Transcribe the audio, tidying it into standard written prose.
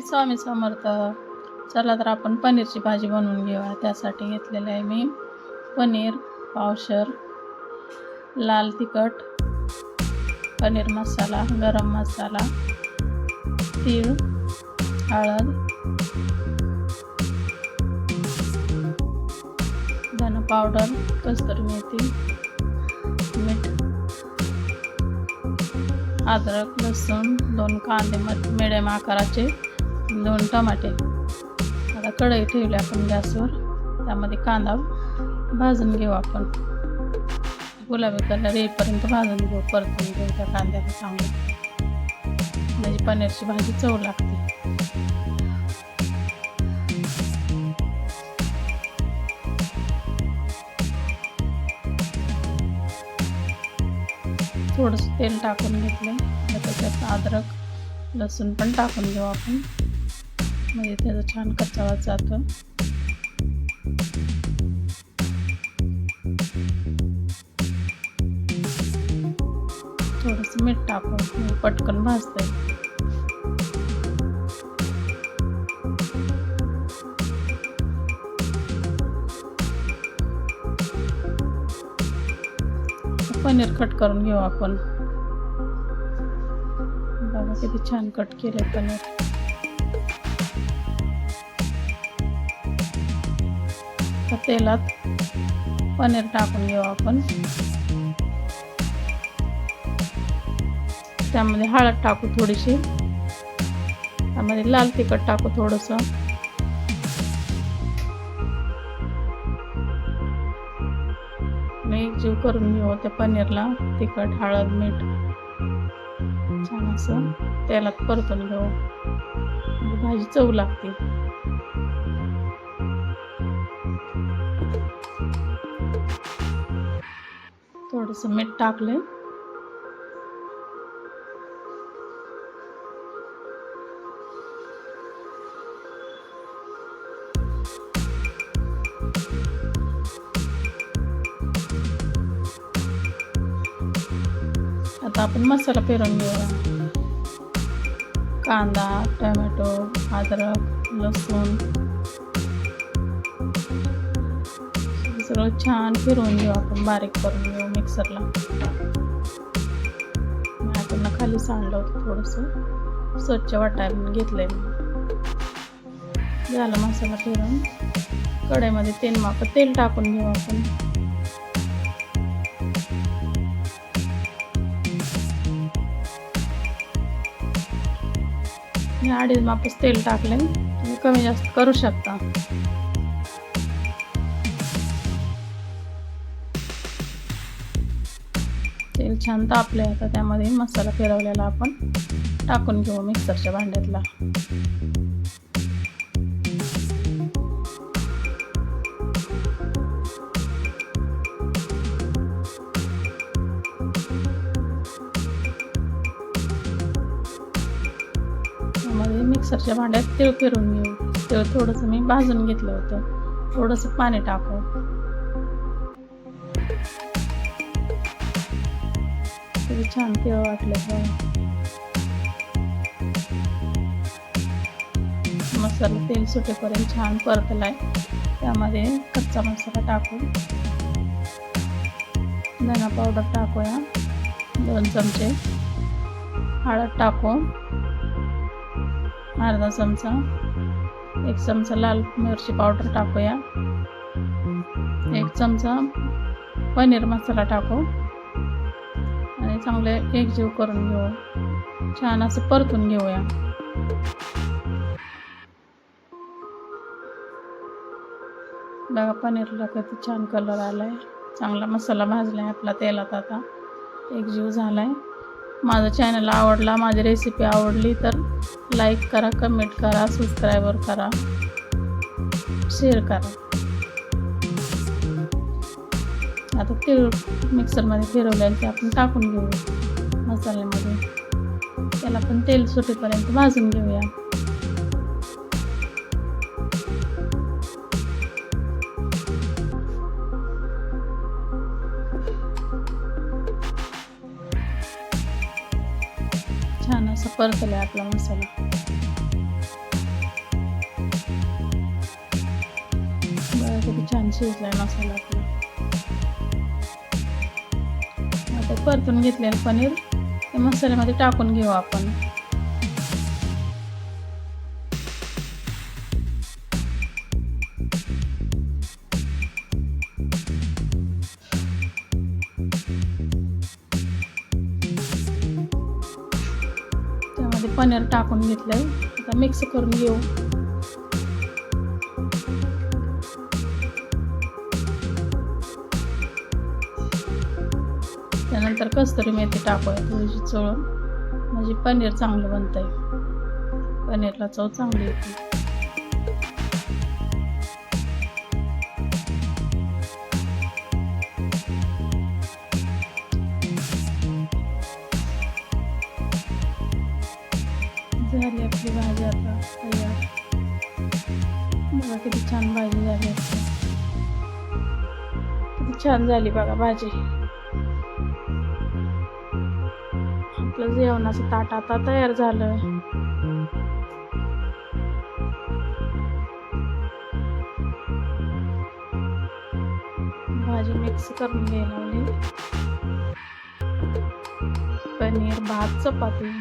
स्वामी समर्थ. चला तर आपण पनीरची भाजी बनवून घेऊया. त्यासाठी घेतलेले आहे मी पनीर पावशर, लाल तिखट, पनीर मसाला, गरम मसाला, तीळ, हळद, धन पावडर, कस्तुरी मेथी, मीठ, अद्रक, लसूण, 2 कांदे मिडियम आकाराचे, 2 टमाटे. आता कढई ठेवली आपण गॅसवर. त्यामध्ये कांदा भाजून घेऊ आपण. गुलाबी कलर येईपर्यंत भाजून घेऊ, परतून घेऊ त्या कांद्याला चांगलं. म्हणजे पनीरची भाजी चव लागते. थोडंसं तेल टाकून घेतलं. त्याच्यात अद्रक लसूण पण टाकून घेऊ आपण, म्हणजे त्याचा छान कच्चा वास जातो. थोडंसं मीठ टाकून पटकन भाजतंय. पनीर कट करून घेऊ आपण. बघा किती छान कट केले पनीर. तेलात पनीर टाकून घेऊ आपण. त्यामध्ये हळद टाकू थोडीशी, त्यामध्ये लाल तिखट टाकू थोडंसं, एकजीव करून घेऊ त्या पनीरला. तिखट, हळद, मीठ छान असं तेलात परतून घेऊ, म्हणजे भाजी चव लागते. थोडंसं मीठ टाकले. आता आपण मसाला पेरून घेऊया. कांदा, टोमॅटो, अद्रक, लसूण सगळं छान फिरवून घेऊ आपण. बारीक करून घेऊ मिक्सरला. आपण खाली सांडलं होतं, थोडंसं स्वच्छ वाटायला घेतलंय मी. झालं मसाला फिरवून. कढईमध्ये तेल टाकून घेऊ आपण. मी 2.5 मापच तेल टाकले. तुम्ही कमी जास्त करू शकता. तेल छान तापले. आता त्यामध्ये मसाला फिरवलेला आपण टाकून घेऊ मिक्सरच्या भांड्यातला. त्यामध्ये मिक्सरच्या भांड्यात तीळ फिरवून घेऊ. तीळ थोडंसं मी भाजून घेतलं होतं. थोडंसं पाणी टाकू. छान तीळ वाटले. मसाला तेल सुटेपर्यंत छान परतलाय. त्यामध्ये कच्चा मसाला टाकू. धना पावडर टाकूया 2 चमचे. हळद टाकू अर्धा चमचा. 1 चमचा लाल मिरची पावडर टाकूया. 1 चमचा पनीर मसाला टाकू आणि चांगले एकजीव करून घेऊ. छान असं परतून घेऊया. बघा पनीरला किती छान कलर आलाय. चांगला मसाला भाजलाय आपला तेलात. आता एकजीव झालाय. माझं चॅनल आवडला, माझी रेसिपी आवडली तर लाईक करा, कमेंट करा, सबस्क्राईब करा, शेअर करा. आता तीळ मिक्सरमध्ये फिरवलेलं ते आपण टाकून घेऊ मसाल्यामध्ये. त्याला पण तेल सुटेपर्यंत भाजून घेऊया. छान असं परतला आपला मसाला. किती छान शिजलाय मसाला आपला. आता परतून घेतलेलं पनीर ते मसाल्यामध्ये टाकून घेऊ आपण. त्यामध्ये पनीर टाकून घेतलंय. आता मिक्स करून घेऊ. त्यानंतर कस्तुरी मेथी टाकूया थोडीशी चोळून, म्हणजे पनीर चांगलं बनतंय. पनीरला चव चांगली येते. झाली आपली भाजी आता तयार. बघा किती छान भाजी झाली. किती छान झाली बघा भाजी. आपलं जेवणाचं ताट आता तयार झालं. भाजी मिक्स करून घ्यायला लावली. पनीर, भात, चपाती.